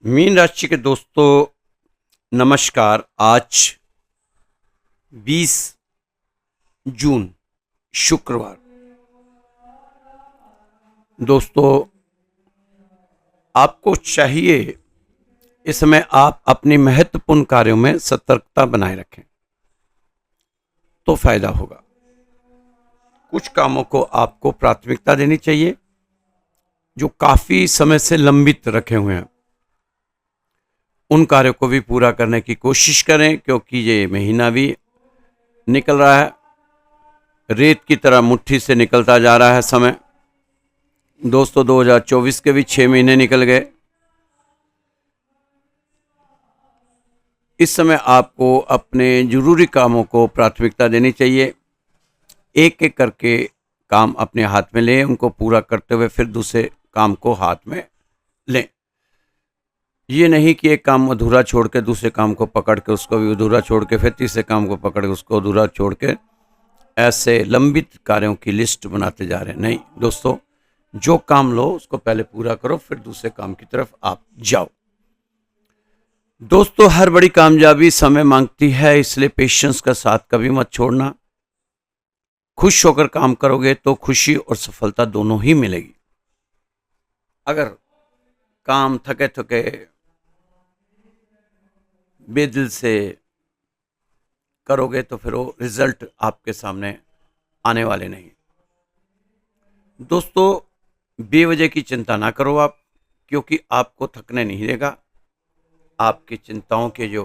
Mean राशि के दोस्तों नमस्कार। आज 20 जून शुक्रवार। दोस्तों आपको चाहिए इस समय आप अपने महत्वपूर्ण कार्यों में सतर्कता बनाए रखें तो फायदा होगा। कुछ कामों को आपको प्राथमिकता देनी चाहिए जो काफी समय से लंबित रखे हुए हैं। उन कार्यों को भी पूरा करने की कोशिश करें क्योंकि ये महीना भी निकल रहा है, रेत की तरह मुट्ठी से निकलता जा रहा है समय। दोस्तों 2024 के भी 6 महीने निकल गए। इस समय आपको अपने जरूरी कामों को प्राथमिकता देनी चाहिए। एक एक करके काम अपने हाथ में लें, उनको पूरा करते हुए फिर दूसरे काम को हाथ में लें। ये नहीं कि एक काम अधूरा छोड़ के दूसरे काम को पकड़ के उसको भी अधूरा छोड़ के फिर तीसरे काम को पकड़ के उसको अधूरा छोड़ के ऐसे लंबित कार्यों की लिस्ट बनाते जा रहे हैं। नहीं दोस्तों, जो काम लो उसको पहले पूरा करो फिर दूसरे काम की तरफ आप जाओ। दोस्तों हर बड़ी कामयाबी समय मांगती है, इसलिए पेशेंस का साथ कभी मत छोड़ना। खुश होकर काम करोगे तो खुशी और सफलता दोनों ही मिलेगी। अगर काम थके थके बेदिल से करोगे तो फिर वो रिजल्ट आपके सामने आने वाले नहीं। दोस्तों बेवजह की चिंता ना करो आप, क्योंकि आपको थकने नहीं देगा। आपकी चिंताओं के जो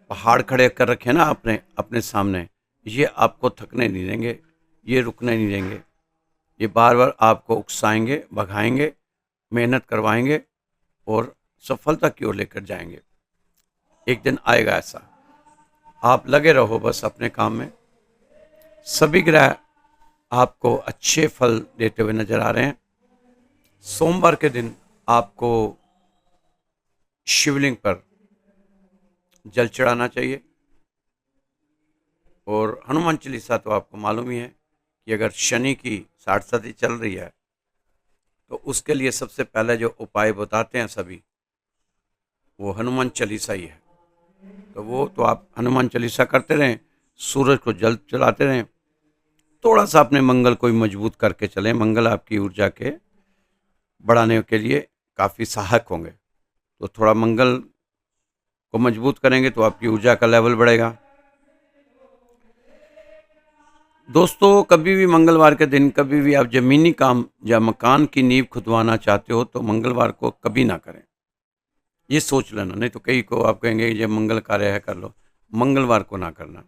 पहाड़ खड़े कर रखे ना आपने अपने सामने, ये आपको थकने नहीं देंगे, ये रुकने नहीं देंगे। ये बार बार आपको उकसाएंगे, भगाएंगे, मेहनत करवाएंगे और सफलता की ओर लेकर जाएंगे। एक दिन आएगा ऐसा, आप लगे रहो बस अपने काम में। सभी ग्रह आपको अच्छे फल देते हुए नजर आ रहे हैं। सोमवार के दिन आपको शिवलिंग पर जल चढ़ाना चाहिए। और हनुमान चालीसा तो आपको मालूम ही है कि अगर शनि की 60 चल रही है तो उसके लिए सबसे पहले जो उपाय बताते हैं सभी, वो हनुमान चालीसा ही है। तो आप हनुमान चालीसा करते रहें, सूरज को जल चढ़ाते रहें। थोड़ा सा अपने मंगल को भी मजबूत करके चलें। मंगल आपकी ऊर्जा के बढ़ाने के लिए काफ़ी सहायक होंगे। तो थोड़ा मंगल को मजबूत करेंगे तो आपकी ऊर्जा का लेवल बढ़ेगा। दोस्तों कभी भी मंगलवार के दिन कभी भी आप जमीनी काम या मकान की नींव खुदवाना चाहते हो तो मंगलवार को कभी ना करें। ये सोच लेना, नहीं तो कई को आप कहेंगे ये मंगल कार्य है कर लो। मंगलवार को ना करना।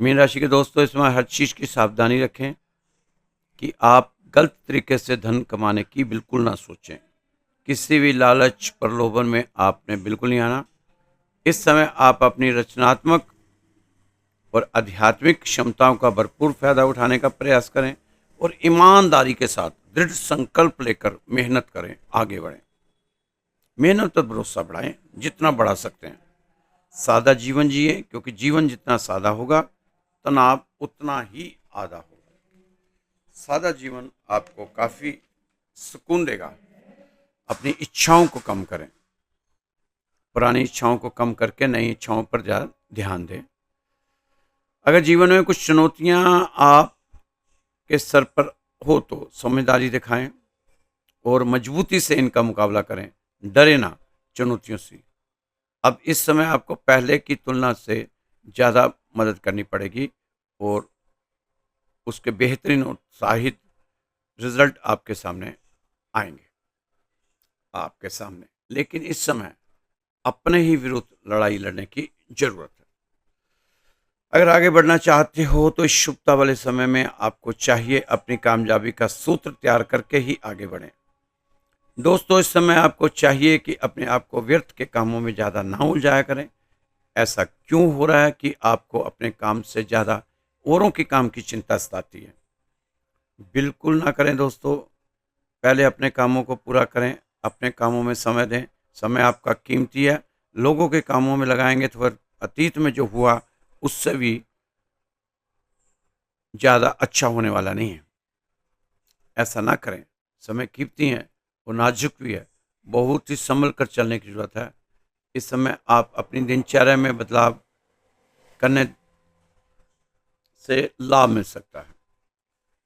मीन राशि के दोस्तों इसमें हर चीज की सावधानी रखें कि आप गलत तरीके से धन कमाने की बिल्कुल ना सोचें। किसी भी लालच प्रलोभन में आपने बिल्कुल नहीं आना। इस समय आप अपनी रचनात्मक और आध्यात्मिक क्षमताओं का भरपूर फायदा उठाने का प्रयास करें और ईमानदारी के साथ दृढ़ संकल्प लेकर मेहनत करें, आगे बढ़ें। मेहनत पर भरोसा बढ़ाएं जितना बढ़ा सकते हैं। सादा जीवन जिए क्योंकि जीवन जितना सादा होगा तनाव उतना ही आधा होगा। सादा जीवन आपको काफी सुकून देगा। अपनी इच्छाओं को कम करें, पुरानी इच्छाओं को कम करके नई इच्छाओं पर ज्यादा ध्यान दें। अगर जीवन में कुछ चुनौतियां आपके सर पर हो तो समझदारी दिखाएं और मजबूती से इनका मुकाबला करें। डरे ना चुनौतियों से। अब इस समय आपको पहले की तुलना से ज़्यादा मदद करनी पड़ेगी और उसके बेहतरीन उत्साहित रिजल्ट आपके सामने आएंगे आपके सामने। लेकिन इस समय अपने ही विरुद्ध लड़ाई लड़ने की जरूरत है। अगर आगे बढ़ना चाहते हो तो इस शुभता वाले समय में आपको चाहिए अपनी कामयाबी का सूत्र तैयार करके ही आगे बढ़ें। दोस्तों इस समय आपको चाहिए कि अपने आप को व्यर्थ के कामों में ज़्यादा ना उलझाया करें। ऐसा क्यों हो रहा है कि आपको अपने काम से ज़्यादा औरों के काम की चिंता सताती है? बिल्कुल ना करें दोस्तों। पहले अपने कामों को पूरा करें, अपने कामों में समय दें। समय आपका कीमती है। लोगों के कामों में लगाएंगे तो फिर अतीत में जो हुआ उससे भी ज़्यादा अच्छा होने वाला नहीं है। ऐसा ना करें। समय कीमती है और नाजुक भी है। बहुत ही संभल कर चलने की ज़रूरत है। इस समय आप अपनी दिनचर्या में बदलाव करने से लाभ मिल सकता है।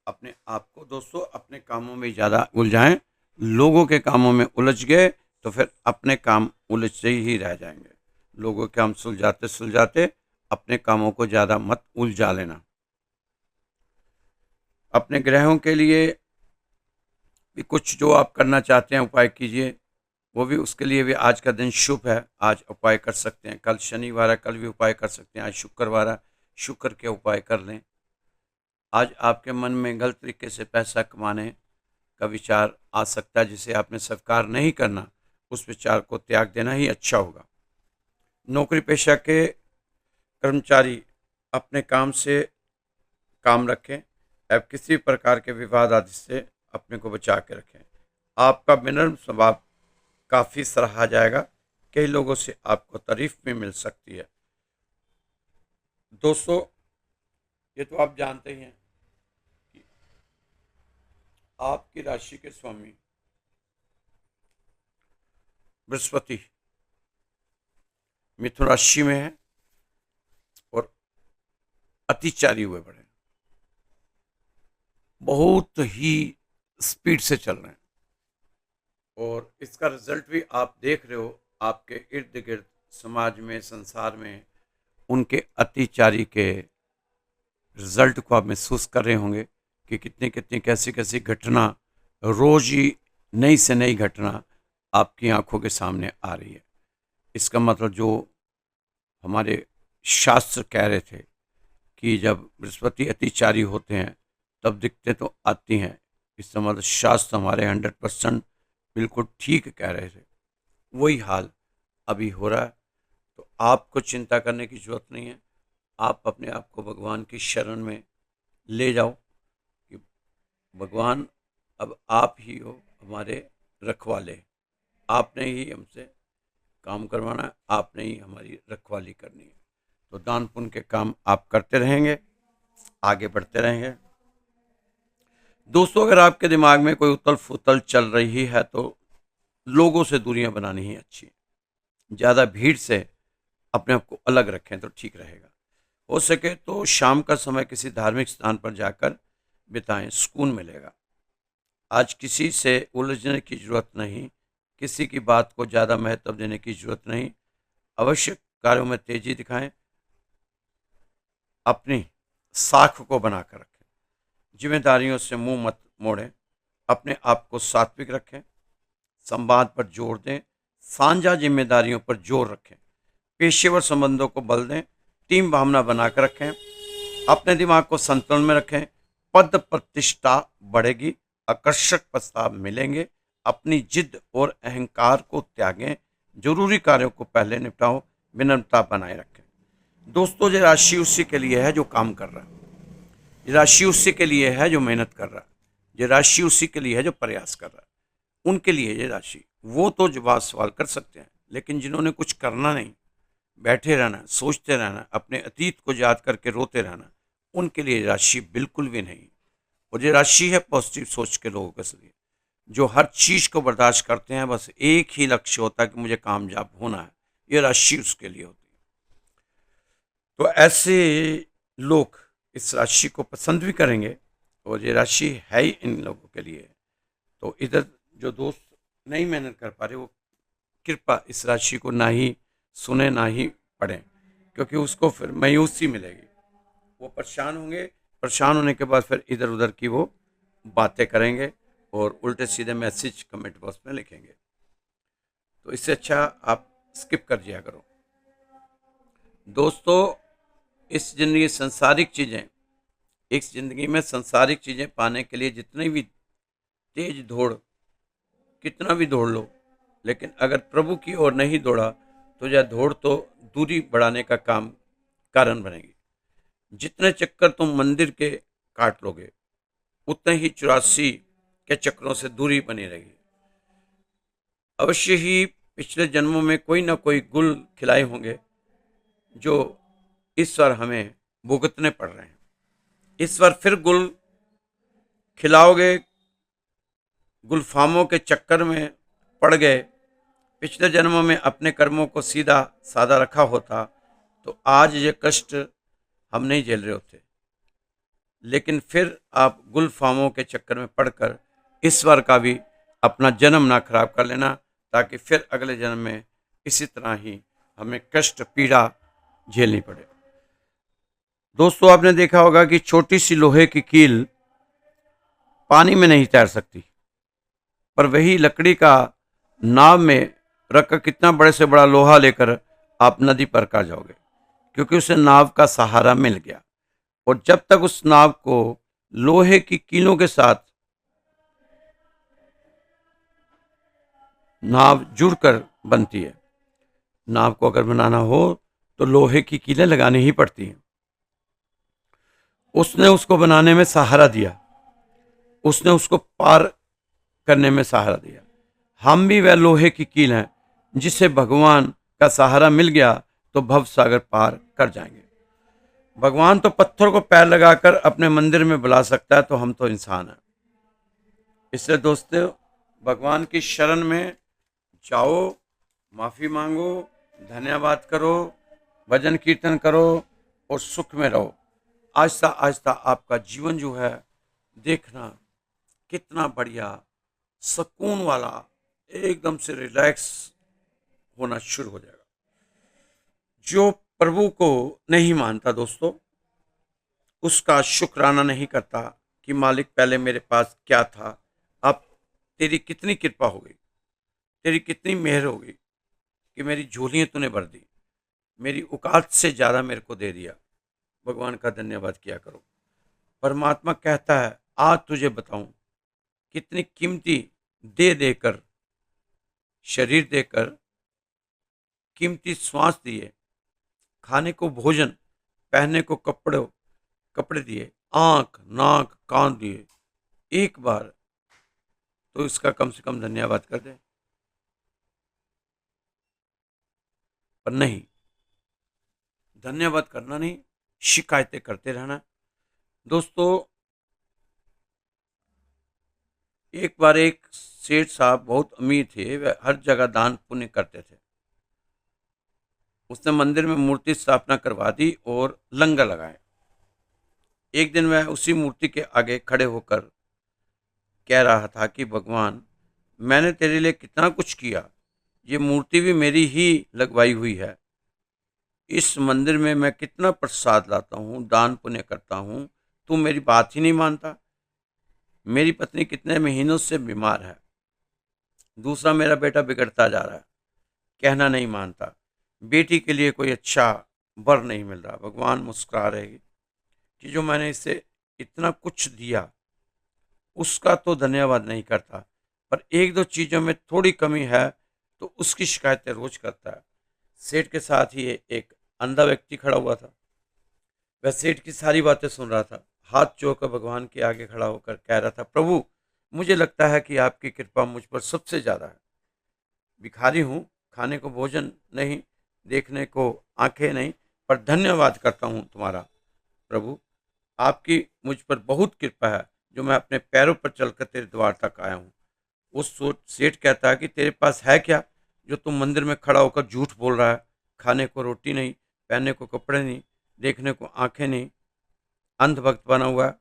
अपने आप को दोस्तों अपने कामों में ज़्यादा उलझाएं। लोगों के कामों में उलझ गए तो फिर अपने काम उलझते ही रह जाएंगे। लोगों के काम सुलझाते सुलझाते अपने कामों को ज़्यादा मत उलझा लेना। अपने ग्रहों के लिए भी कुछ जो आप करना चाहते हैं उपाय कीजिए। वो भी उसके लिए भी आज का दिन शुभ है, आज उपाय कर सकते हैं। कल शनिवार है, कल भी उपाय कर सकते हैं। आज शुक्रवार है, शुक्र के उपाय कर लें। आज आपके मन में गलत तरीके से पैसा कमाने का विचार आ सकता है, जिसे आपने स्वीकार नहीं करना। उस विचार को त्याग देना ही अच्छा होगा। नौकरी पेशा के कर्मचारी अपने काम से काम रखें। अब किसी प्रकार के विवाद आदि से अपने को बचा के रखें। आपका विनम्र स्वभाव काफ़ी सराहा जाएगा। कई लोगों से आपको तारीफ भी मिल सकती है। दोस्तों, ये तो आप जानते ही हैं कि आपकी राशि के स्वामी बृहस्पति मिथुन राशि में है और अतिचारी हुए पड़े, बहुत ही स्पीड से चल रहे हैं और इसका रिजल्ट भी आप देख रहे हो। आपके इर्द गिर्द समाज में, संसार में उनके अतिचारी के रिजल्ट को आप महसूस कर रहे होंगे कि कितनी कितनी कैसी कैसी घटना, रोज ही नई से नई घटना आपकी आंखों के सामने आ रही है। इसका मतलब जो हमारे शास्त्र कह रहे थे कि जब बृहस्पति अतिचारी होते हैं तब दिक्कतें तो आती हैं, इसका मतलब शास्त्र हमारे 100% बिल्कुल ठीक कह रहे थे। वही हाल अभी हो रहा है। तो आपको चिंता करने की जरूरत नहीं है। आप अपने आप को भगवान की शरण में ले जाओ कि भगवान अब आप ही हो हमारे रखवाले। आपने ही हमसे काम करवाना है, आपने ही हमारी रखवाली करनी है। तो दान पुण्य के काम आप करते रहेंगे, आगे बढ़ते रहेंगे। दोस्तों, अगर आपके दिमाग में कोई उथल फुथल चल रही है तो लोगों से दूरियां बनानी ही अच्छी है। ज़्यादा भीड़ से अपने आप को अलग रखें तो ठीक रहेगा। हो सके तो शाम का समय किसी धार्मिक स्थान पर जाकर बिताएं, सुकून मिलेगा। आज किसी से उलझने की जरूरत नहीं, किसी की बात को ज़्यादा महत्व देने की जरूरत नहीं। आवश्यक कार्यों में तेजी दिखाएं, अपनी साख को बनाकर रखें। जिम्मेदारियों से मुंह मत मोड़ें, अपने आप को सात्विक रखें, संवाद पर जोर दें, साझा जिम्मेदारियों पर जोर रखें, पेशेवर संबंधों को बल दें, टीम भावना बनाकर रखें, अपने दिमाग को संतुलन में रखें। पद प्रतिष्ठा बढ़ेगी, आकर्षक प्रस्ताव मिलेंगे। अपनी जिद और अहंकार को त्यागें, जरूरी कार्यों को पहले निपटाओ, विनम्रता बनाए रखें। दोस्तों, ये राशि उसी के लिए है जो काम कर रहा है। ये राशि उसी के लिए है जो मेहनत कर रहा है। ये राशि उसी के लिए है जो प्रयास कर रहा है। उनके लिए ये राशि, वो तो जवाब सवाल कर सकते हैं, लेकिन जिन्होंने कुछ करना नहीं, बैठे रहना, सोचते रहना, अपने अतीत को याद करके रोते रहना, उनके लिए राशि बिल्कुल भी नहीं। और ये राशि है पॉजिटिव सोच के लोगों के लिए, जो हर चीज को बर्दाश्त करते हैं। बस एक ही लक्ष्य होता है कि मुझे कामयाब होना है। ये राशि उसके लिए होती है। तो ऐसे लोग इस राशि को पसंद भी करेंगे और ये राशि है ही इन लोगों के लिए। तो इधर जो दोस्त नहीं मेहनत कर पा रहे, वो कृपा इस राशि को ना ही सुने ना ही पढ़ें, क्योंकि उसको फिर मायूसी मिलेगी। वो परेशान होंगे, परेशान होने के बाद फिर इधर उधर की वो बातें करेंगे और उल्टे सीधे मैसेज कमेंट बॉक्स में लिखेंगे। तो इससे अच्छा आप स्किप कर दिया करो। दोस्तों, इस जिंदगी संसारिक चीज़ें, इस जिंदगी में संसारिक चीज़ें पाने के लिए जितनी भी तेज दौड़, कितना भी दौड़ लो, लेकिन अगर प्रभु की ओर नहीं दौड़ा तो यह दौड़ तो दूरी बढ़ाने का कारण बनेगी। जितने चक्कर तुम मंदिर के काट लोगे, उतने ही 84 के चक्रों से दूरी बनी रहेगी। अवश्य ही पिछले जन्मों में कोई ना कोई गुल खिलाए होंगे जो इस बार हमें भुगतने पड़ रहे हैं। इस बार फिर गुल खिलाओगे, गुलफामों के चक्कर में पड़ गए, पिछले जन्मों में अपने कर्मों को सीधा साधा रखा होता तो आज ये कष्ट हम नहीं झेल रहे होते। लेकिन फिर आप गुलफामों के चक्कर में पड़कर ईश्वर का भी अपना जन्म ना खराब कर लेना, ताकि फिर अगले जन्म में इसी तरह ही हमें कष्ट पीड़ा झेलनी पड़े। दोस्तों, आपने देखा होगा कि छोटी सी लोहे की कील पानी में नहीं तैर सकती, पर वही लकड़ी का नाव में रखकर कितना बड़े से बड़ा लोहा लेकर आप नदी पर कर जाओगे, क्योंकि उसे नाव का सहारा मिल गया। और जब तक उस नाव को लोहे की कीलों के साथ नाव जुड़कर बनती है, नाव को अगर बनाना हो तो लोहे की कीलें लगानी ही पड़ती हैं। उसने उसको बनाने में सहारा दिया, उसने उसको पार करने में सहारा दिया। हम भी वह लोहे की कील हैं जिसे भगवान का सहारा मिल गया तो भव सागर पार कर जाएंगे। भगवान तो पत्थर को पैर लगाकर अपने मंदिर में बुला सकता है, तो हम तो इंसान हैं। इसलिए दोस्तों, भगवान की शरण में जाओ, माफी मांगो, धन्यवाद करो, भजन कीर्तन करो और सुख में रहो। आहिस्ता आहिस्ता आपका जीवन जो है, देखना कितना बढ़िया, सुकून वाला, एकदम से रिलैक्स होना शुरू हो जाएगा। जो प्रभु को नहीं मानता दोस्तों, उसका शुक्राना नहीं करता कि मालिक पहले मेरे पास क्या था, अब तेरी कितनी कृपा हो गई, तेरी कितनी मेहर हो गई कि मेरी झोलियां तूने भर दी, मेरी औकात से ज़्यादा मेरे को दे दिया। भगवान का धन्यवाद किया करो। परमात्मा कहता है, आज तुझे बताऊं कितनी कीमती दे देकर, शरीर देकर, कीमती श्वास दिए, खाने को भोजन, पहनने को कपड़े दिए, आंख नाक कान दिए, एक बार तो इसका कम से कम धन्यवाद कर दे। पर नहीं, धन्यवाद करना नहीं, शिकायतें करते रहना। दोस्तों, एक बार एक सेठ साहब बहुत अमीर थे, वह हर जगह दान पुण्य करते थे। उसने मंदिर में मूर्ति स्थापना करवा दी और लंगर लगाए। एक दिन वह उसी मूर्ति के आगे खड़े होकर कह रहा था कि भगवान, मैंने तेरे लिए कितना कुछ किया, ये मूर्ति भी मेरी ही लगवाई हुई है। इस मंदिर में मैं कितना प्रसाद लाता हूँ, दान पुण्य करता हूँ, तू मेरी बात ही नहीं मानता। मेरी पत्नी कितने महीनों से बीमार है, दूसरा मेरा बेटा बिगड़ता जा रहा है, कहना नहीं मानता, बेटी के लिए कोई अच्छा वर नहीं मिल रहा। भगवान मुस्कुरा रहे कि जो मैंने इसे इतना कुछ दिया उसका तो धन्यवाद नहीं करता, पर एक दो चीज़ों में थोड़ी कमी है तो उसकी शिकायतें रोज करता है। सेठ के साथ ही एक अंधा व्यक्ति खड़ा हुआ था। वह सेठ की सारी बातें सुन रहा था, हाथ जोड़कर भगवान के आगे खड़ा होकर कह रहा था, प्रभु, मुझे लगता है कि आपकी कृपा मुझ पर सबसे ज़्यादा है। भिखारी हूँ, खाने को भोजन नहीं, देखने को आंखें नहीं, पर धन्यवाद करता हूँ तुम्हारा प्रभु। आपकी मुझ पर बहुत कृपा है जो मैं अपने पैरों पर चलकर तेरे द्वार तक आया हूँ। उस सेठ कहता है कि तेरे पास है क्या जो तुम मंदिर में खड़ा होकर झूठ बोल रहा है? खाने को रोटी नहीं, पहनने को कपड़े नहीं, देखने को आंखें नहीं, अंध भक्त बना हुआ है,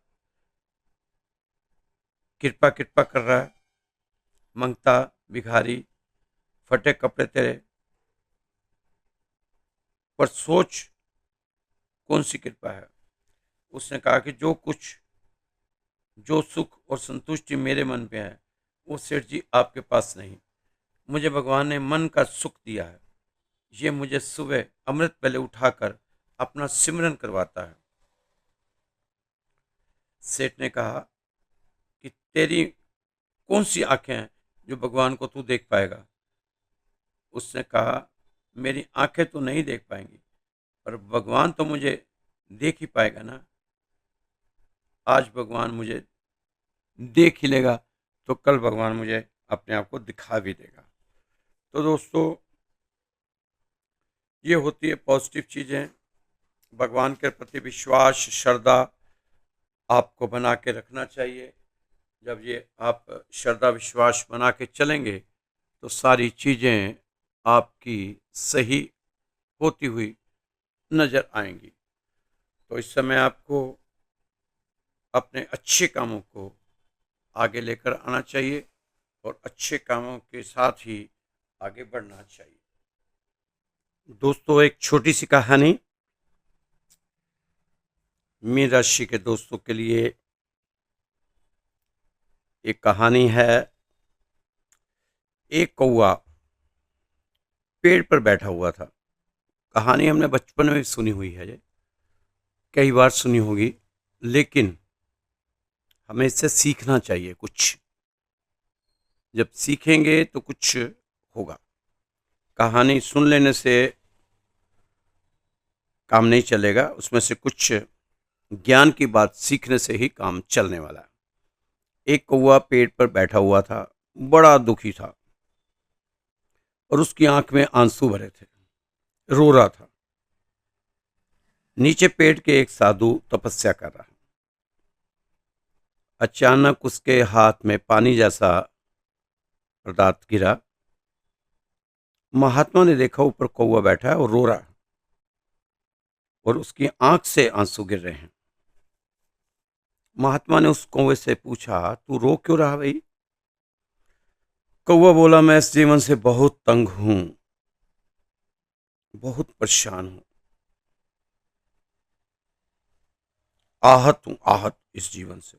कृपा कृपा कर रहा है, मंगता भिखारी, फटे कपड़े तेरे पर, सोच कौन सी कृपा है। उसने कहा कि जो सुख और संतुष्टि मेरे मन पे है वो सेठ जी आपके पास नहीं। मुझे भगवान ने मन का सुख दिया है, ये मुझे सुबह अमृत पहले उठाकर अपना सिमरन करवाता है। सेठ ने कहा कि तेरी कौन सी आंखें हैं जो भगवान को तू देख पाएगा? उसने कहा, मेरी आंखें तो नहीं देख पाएंगी, पर भगवान तो मुझे देख ही पाएगा ना। आज भगवान मुझे देख ही लेगा तो कल भगवान मुझे अपने आप को दिखा भी देगा। तो दोस्तों, ये होती है पॉजिटिव चीज़ें। भगवान के प्रति विश्वास, श्रद्धा आपको बना के रखना चाहिए। जब ये आप श्रद्धा विश्वास बना के चलेंगे तो सारी चीज़ें आपकी सही होती हुई नज़र आएंगी। तो इस समय आपको अपने अच्छे कामों को आगे लेकर आना चाहिए और अच्छे कामों के साथ ही आगे बढ़ना चाहिए। दोस्तों, एक छोटी सी कहानी मीन राशि के दोस्तों के लिए एक कहानी है। एक कौवा पेड़ पर बैठा हुआ था। कहानी हमने बचपन में भी सुनी हुई है, ये कई बार सुनी होगी, लेकिन हमें इससे सीखना चाहिए कुछ। जब सीखेंगे तो कुछ होगा। कहानी सुन लेने से काम नहीं चलेगा, उसमें से कुछ ज्ञान की बात सीखने से ही काम चलने वाला है। एक कौवा पेड़ पर बैठा हुआ था, बड़ा दुखी था और उसकी आंख में आंसू भरे थे, रो रहा था। नीचे पेड़ के एक साधु तपस्या कर रहा। अचानक उसके हाथ में पानी जैसा पदार्थ गिरा। महात्मा ने देखा ऊपर कौवा बैठा है और रो रहा है और उसकी आंख से आंसू गिर रहे हैं। महात्मा ने उस कौवे से पूछा, तू रो क्यों रहा भाई? कौवा बोला, मैं इस जीवन से बहुत तंग हूं, बहुत परेशान हूं, आहत हूं, आहत इस जीवन से।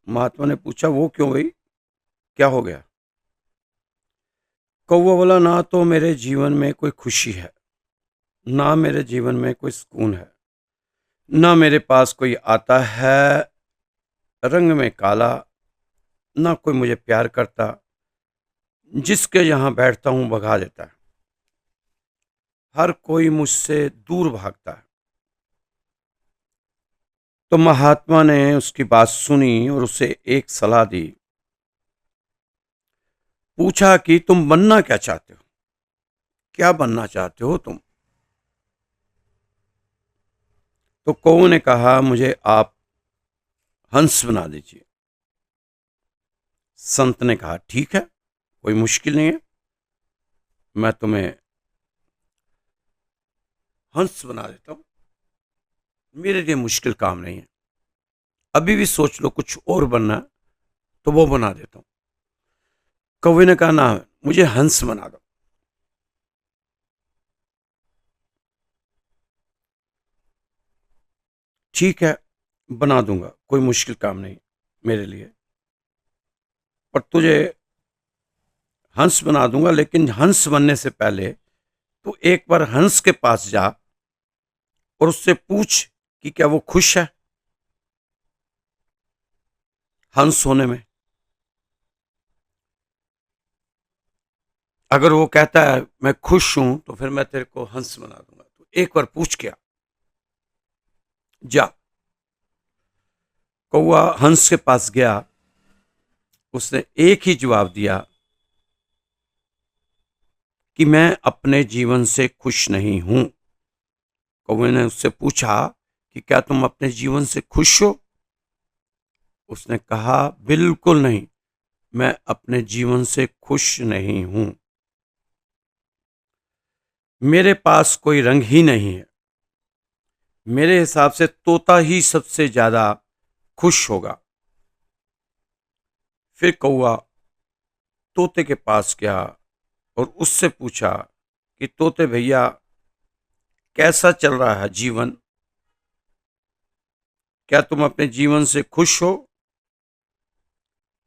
महात्मा ने पूछा, वो क्यों भाई, क्या हो गया? कौवा बोला, ना तो मेरे जीवन में कोई खुशी है, ना मेरे जीवन में कोई सुकून है, ना मेरे पास कोई आता है रंग में काला, ना कोई मुझे प्यार करता, जिसके यहां बैठता हूं भगा देता है, हर कोई मुझसे दूर भागता है। तो महात्मा ने उसकी बात सुनी और उसे एक सलाह दी। पूछा कि तुम बनना क्या चाहते हो, क्या बनना चाहते हो तुम? तो कौवे ने कहा, मुझे आप हंस बना दीजिए। संत ने कहा, ठीक है, कोई मुश्किल नहीं है, मैं तुम्हें हंस बना देता हूं, मेरे लिए मुश्किल काम नहीं है। अभी भी सोच लो कुछ और बनना है तो वो बना देता हूं। कौवे ने कहा, ना, मुझे हंस बना दो। ठीक है, बना दूंगा, कोई मुश्किल काम नहीं मेरे लिए, पर तुझे हंस बना दूंगा, लेकिन हंस बनने से पहले तू एक बार हंस के पास जा और उससे पूछ कि क्या वो खुश है हंस होने में। अगर वो कहता है मैं खुश हूं तो फिर मैं तेरे को हंस बना दूंगा। तो एक बार पूछ के आ, जा। कौवा हंस के पास गया, उसने एक ही जवाब दिया कि मैं अपने जीवन से खुश नहीं हूं। कौवे ने उससे पूछा कि क्या तुम अपने जीवन से खुश हो? उसने कहा, बिल्कुल नहीं, मैं अपने जीवन से खुश नहीं हूं, मेरे पास कोई रंग ही नहीं है, मेरे हिसाब से तोता ही सबसे ज्यादा खुश होगा। फिर कौवा तोते के पास गया और उससे पूछा कि तोते भैया, कैसा चल रहा है जीवन, क्या तुम अपने जीवन से खुश हो?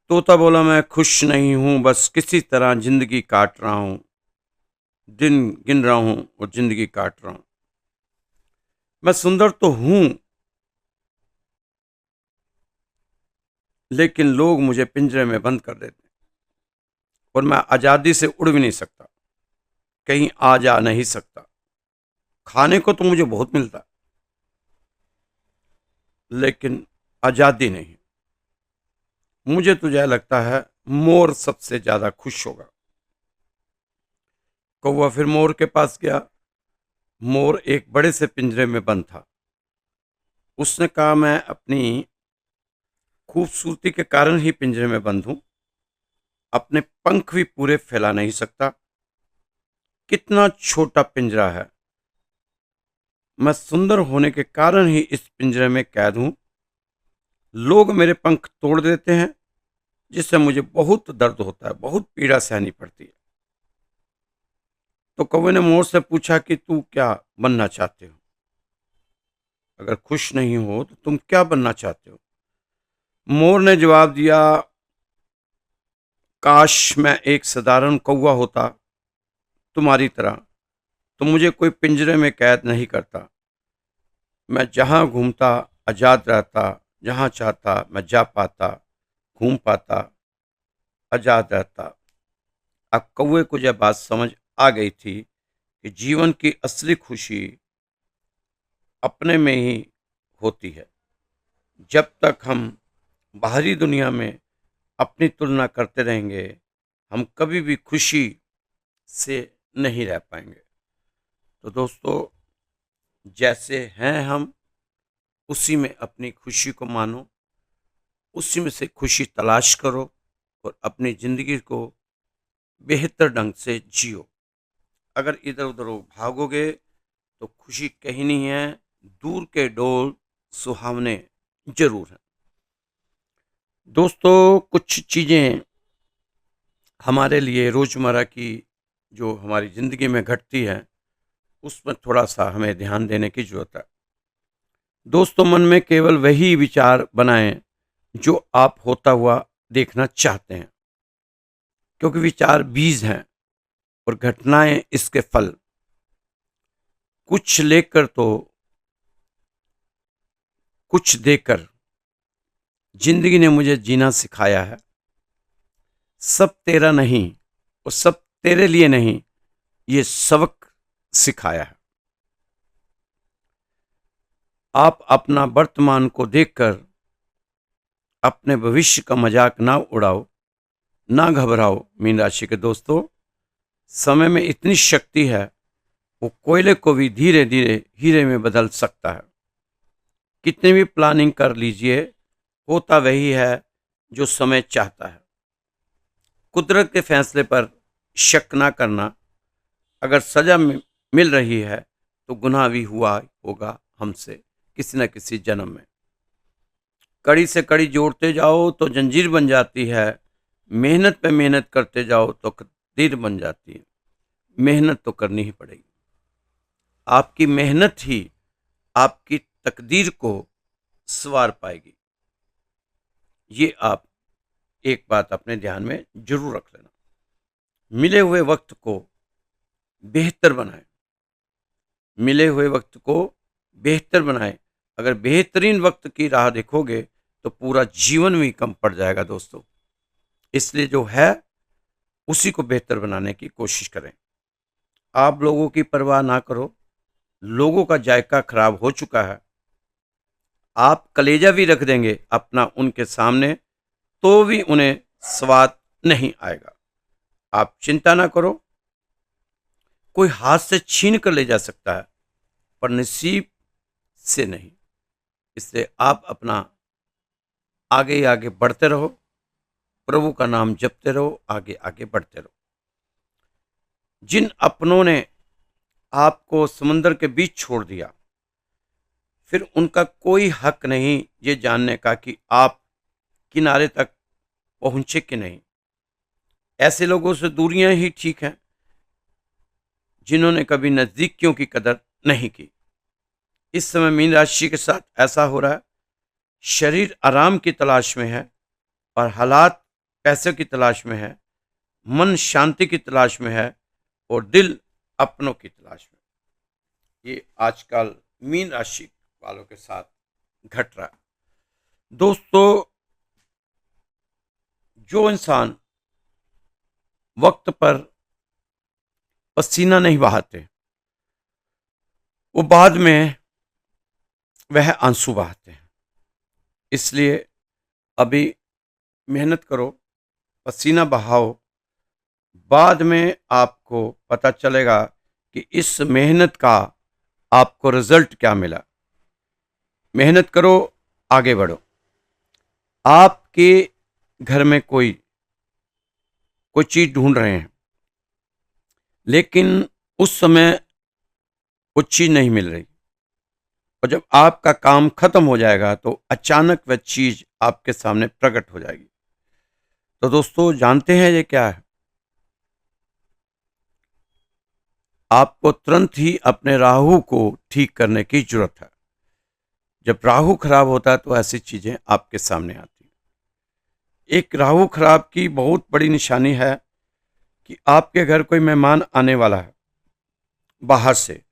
तोता बोला, मैं खुश नहीं हूं, बस किसी तरह जिंदगी काट रहा हूं, दिन गिन रहा हूं और जिंदगी काट रहा हूं। मैं सुंदर तो हूं, लेकिन लोग मुझे पिंजरे में बंद कर देते हैं और मैं आजादी से उड़ भी नहीं सकता, कहीं आ जा नहीं सकता। खाने को तो मुझे बहुत मिलता है, लेकिन आजादी नहीं। मुझे तो यह लगता है मोर सबसे ज्यादा खुश होगा। कौवा फिर मोर के पास गया। मोर एक बड़े से पिंजरे में बंद था। उसने कहा, मैं अपनी खूबसूरती के कारण ही पिंजरे में बंद हूं, अपने पंख भी पूरे फैला नहीं सकता। कितना छोटा पिंजरा है। मैं सुंदर होने के कारण ही इस पिंजरे में कैद हूं। लोग मेरे पंख तोड़ देते हैं, जिससे मुझे बहुत दर्द होता है, बहुत पीड़ा सहनी पड़ती है। तो कौवे ने मोर से पूछा कि तू क्या बनना चाहते हो? अगर खुश नहीं हो तो तुम क्या बनना चाहते हो? मोर ने जवाब दिया, काश मैं एक साधारण कौवा होता तुम्हारी तरह, तो मुझे कोई पिंजरे में कैद नहीं करता। मैं जहां घूमता आजाद रहता, जहां चाहता मैं जा पाता, घूम पाता, आजाद रहता। अब कौवे को यह बात समझ आ गई थी कि जीवन की असली खुशी अपने में ही होती है। जब तक हम बाहरी दुनिया में अपनी तुलना करते रहेंगे, हम कभी भी खुशी से नहीं रह पाएंगे। तो दोस्तों, जैसे हैं हम, उसी में अपनी खुशी को मानो, उसी में से खुशी तलाश करो और अपनी जिंदगी को बेहतर ढंग से जियो। अगर इधर उधर भागोगे तो खुशी कहीं नहीं है, दूर के डोल सुहावने जरूर हैं। दोस्तों, कुछ चीजें हमारे लिए रोजमर्रा की जो हमारी जिंदगी में घटती है, उसमें थोड़ा सा हमें ध्यान देने की जरूरत है। दोस्तों, मन में केवल वही विचार बनाएं जो आप होता हुआ देखना चाहते हैं, क्योंकि विचार बीज हैं और घटनाएं इसके फल। कुछ लेकर तो कुछ देकर जिंदगी ने मुझे जीना सिखाया है। सब तेरा नहीं और सब तेरे लिए नहीं, ये सबक सिखाया है। आप अपना वर्तमान को देखकर अपने भविष्य का मजाक ना उड़ाओ, ना घबराओ। मीन राशि के दोस्तों, समय में इतनी शक्ति है, वो कोयले को भी धीरे धीरे हीरे में बदल सकता है। कितनी भी प्लानिंग कर लीजिए, होता वही है जो समय चाहता है। कुदरत के फैसले पर शक ना करना। अगर सजा मिल रही है तो गुनाह भी हुआ होगा हमसे किसी न किसी जन्म में। कड़ी से कड़ी जोड़ते जाओ तो जंजीर बन जाती है, मेहनत पे मेहनत करते जाओ तो तीर बन जाती है। मेहनत तो करनी ही पड़ेगी। आपकी मेहनत ही आपकी तकदीर को संवार पाएगी। ये आप एक बात अपने ध्यान में जरूर रख लेना। मिले हुए वक्त को बेहतर बनाएं। मिले हुए वक्त को बेहतर बनाएं। अगर बेहतरीन वक्त की राह देखोगे तो पूरा जीवन भी कम पड़ जाएगा दोस्तों। इसलिए जो है उसी को बेहतर बनाने की कोशिश करें। आप लोगों की परवाह ना करो। लोगों का जायका खराब हो चुका है। आप कलेजा भी रख देंगे अपना उनके सामने, तो भी उन्हें स्वाद नहीं आएगा। आप चिंता ना करो। कोई हाथ से छीन कर ले जा सकता है, पर नसीब से नहीं। इसलिए आप अपना आगे ही आगे बढ़ते रहो, प्रभु का नाम जपते रहो, आगे आगे बढ़ते रहो। जिन अपनों ने आपको समुद्र के बीच छोड़ दिया, फिर उनका कोई हक नहीं ये जानने का कि आप किनारे तक पहुंचे कि नहीं। ऐसे लोगों से दूरियां ही ठीक हैं, जिन्होंने कभी नजदीकियों की कदर नहीं की। इस समय मीन राशि के साथ ऐसा हो रहा है। शरीर आराम की तलाश में है और हालात पैसे की तलाश में है। मन शांति की तलाश में है और दिल अपनों की तलाश में। ये आजकल मीन राशि वालों के साथ घट रहा है। दोस्तों, जो इंसान वक्त पर पसीना नहीं बहाते, वो बाद में वह आंसू बहाते हैं। इसलिए अभी मेहनत करो, पसीना बहाओ। बाद में आपको पता चलेगा कि इस मेहनत का आपको रिजल्ट क्या मिला। मेहनत करो, आगे बढ़ो। आपके घर में कोई कोई चीज ढूंढ रहे हैं, लेकिन उस समय वो चीज नहीं मिल रही, और जब आपका काम खत्म हो जाएगा तो अचानक वह चीज आपके सामने प्रकट हो जाएगी। तो दोस्तों, जानते हैं ये क्या है? आपको तुरंत ही अपने राहु को ठीक करने की जरूरत है। जब राहु खराब होता है तो ऐसी चीजें आपके सामने आती हैं। एक राहु खराब की बहुत बड़ी निशानी है कि आपके घर कोई मेहमान आने वाला है बाहर से,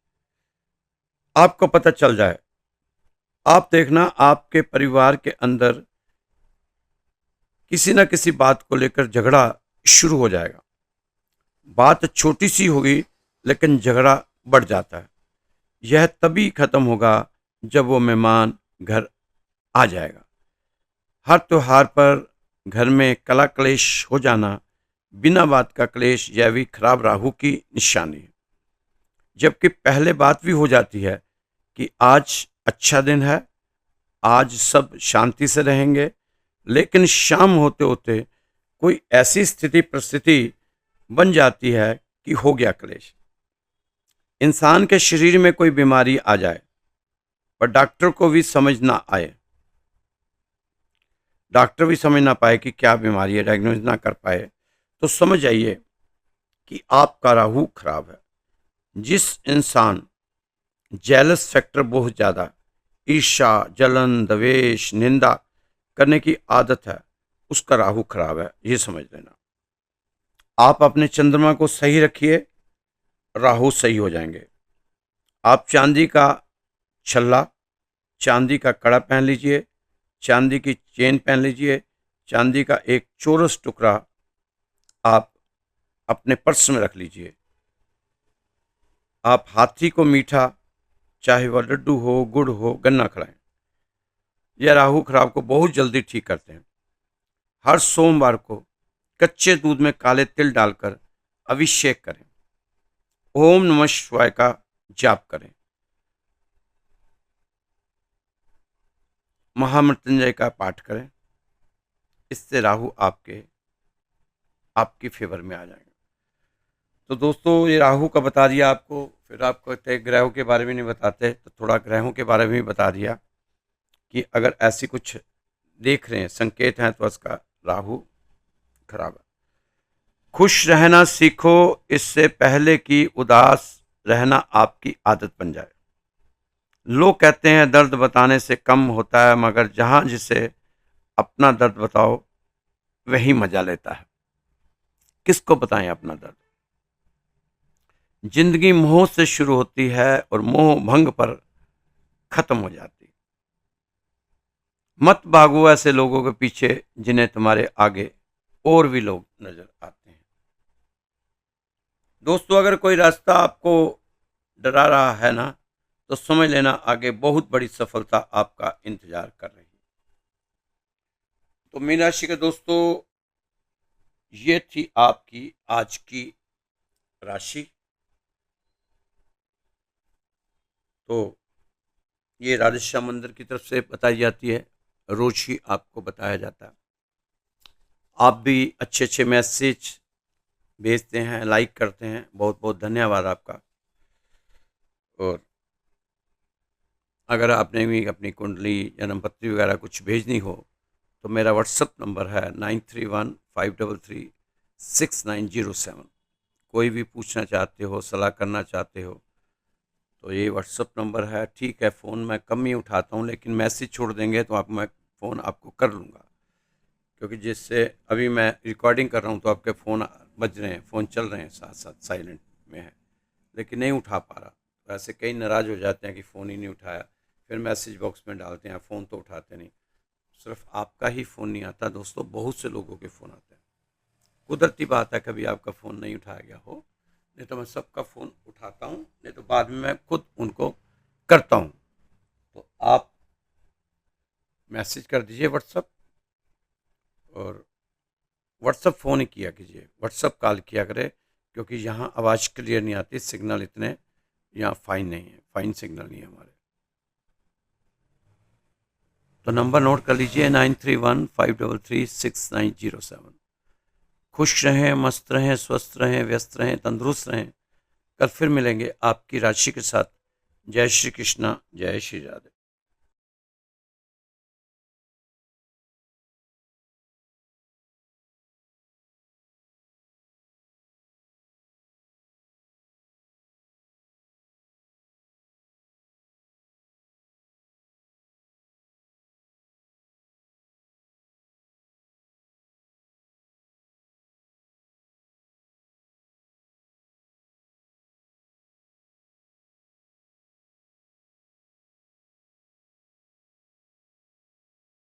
आपको पता चल जाए, आप देखना आपके परिवार के अंदर किसी न किसी बात को लेकर झगड़ा शुरू हो जाएगा। बात छोटी सी होगी लेकिन झगड़ा बढ़ जाता है। यह तभी खत्म होगा जब वो मेहमान घर आ जाएगा। हर त्योहार पर घर में कला क्लेश हो जाना, बिना बात का क्लेश, यह भी खराब राहु की निशानी है। जबकि पहले बात भी हो जाती है कि आज अच्छा दिन है, आज सब शांति से रहेंगे, लेकिन शाम होते होते कोई ऐसी स्थिति परिस्थिति बन जाती है कि हो गया क्लेश। इंसान के शरीर में कोई बीमारी आ जाए पर डॉक्टर को भी समझ ना आए, डॉक्टर भी समझ ना पाए कि क्या बीमारी है, डायग्नोज ना कर पाए, तो समझ जाइए कि आपका राहु खराब है। जिस इंसान जेलस फैक्टर बहुत ज्यादा, ईर्ष्या, जलन, द्वेष, निंदा करने की आदत है, उसका राहु खराब है, ये समझ लेना। आप अपने चंद्रमा को सही रखिए, राहु सही हो जाएंगे। आप चांदी का छल्ला, चांदी का कड़ा पहन लीजिए, चांदी की चेन पहन लीजिए, चांदी का एक चौरस टुकड़ा आप अपने पर्स में रख लीजिए। आप हाथी को मीठा, चाहे वह लड्डू हो, गुड़ हो, गन्ना खिलाएं। यह राहु खराब को बहुत जल्दी ठीक करते हैं। हर सोमवार को कच्चे दूध में काले तिल डालकर अभिषेक करें। ओम नमः शिवाय का जाप करें। महामृत्युंजय का पाठ करें। इससे राहु आपकी फेवर में आ जाएंगे। तो दोस्तों, ये राहु का बता दिया आपको, फिर आपको कहते ग्रहों के बारे में नहीं बताते, तो थोड़ा ग्रहों के बारे में भी बता दिया कि अगर ऐसी कुछ देख रहे हैं, संकेत हैं, तो इसका राहु खराब है। खुश रहना सीखो, इससे पहले कि उदास रहना आपकी आदत बन जाए। लोग कहते हैं दर्द बताने से कम होता है, मगर जहां जिसे अपना दर्द बताओ वही मजा लेता है। किसको बताएं अपना दर्द? जिंदगी मोह से शुरू होती है और मोह भंग पर खत्म हो जाती है। मत भागो ऐसे लोगों के पीछे जिन्हें तुम्हारे आगे और भी लोग नजर आते हैं। दोस्तों, अगर कोई रास्ता आपको डरा रहा है ना, तो समझ लेना आगे बहुत बड़ी सफलता आपका इंतजार कर रही है। तो मीन राशि के दोस्तों, ये थी आपकी आज की राशि। तो ये राधेश्याम मंदिर की तरफ से बताई जाती है, रोज ही आपको बताया जाता है। आप भी अच्छे अच्छे मैसेज भेजते हैं, लाइक करते हैं, बहुत बहुत धन्यवाद आपका। और अगर आपने भी अपनी कुंडली, जन्मपत्री वगैरह कुछ भेजनी हो, तो मेरा व्हाट्सअप नंबर है 9315336907। कोई भी पूछना चाहते हो, सलाह करना चाहते हो, तो ये व्हाट्सअप नंबर है। ठीक है, फ़ोन मैं कम ही उठाता हूँ, लेकिन मैसेज छोड़ देंगे तो मैं फ़ोन आपको कर लूँगा, क्योंकि जिससे अभी मैं रिकॉर्डिंग कर रहा हूँ तो आपके फ़ोन बज रहे हैं, फ़ोन चल रहे हैं, साथ साथ साइलेंट में है, लेकिन नहीं उठा पा रहा। तो ऐसे कई नाराज़ हो जाते हैं कि फ़ोन ही नहीं उठाया, फिर मैसेज बॉक्स में डालते हैं, फ़ोन तो उठाते नहीं। सिर्फ आपका ही फ़ोन नहीं आता दोस्तों, बहुत से लोगों के फ़ोन आते हैं। कुदरती बात है कभी आपका फ़ोन नहीं उठाया गया हो, नहीं तो मैं सबका फ़ोन उठाता हूँ, नहीं तो बाद में मैं खुद उनको करता हूँ। तो आप मैसेज कर दीजिए व्हाट्सअप, और व्हाट्सअप फ़ोन ही किया कीजिए, व्हाट्सअप कॉल किया करें, क्योंकि यहाँ आवाज़ क्लियर नहीं आती, सिग्नल इतने यहाँ फाइन नहीं है, फाइन सिग्नल नहीं है हमारे। तो नंबर नोट कर लीजिए 9315336907। खुश रहें, मस्त रहें, स्वस्थ रहें, व्यस्त रहें, तंदुरुस्त रहें। कल फिर मिलेंगे आपकी राशि के साथ। जय श्री कृष्णा, जय श्री राधे।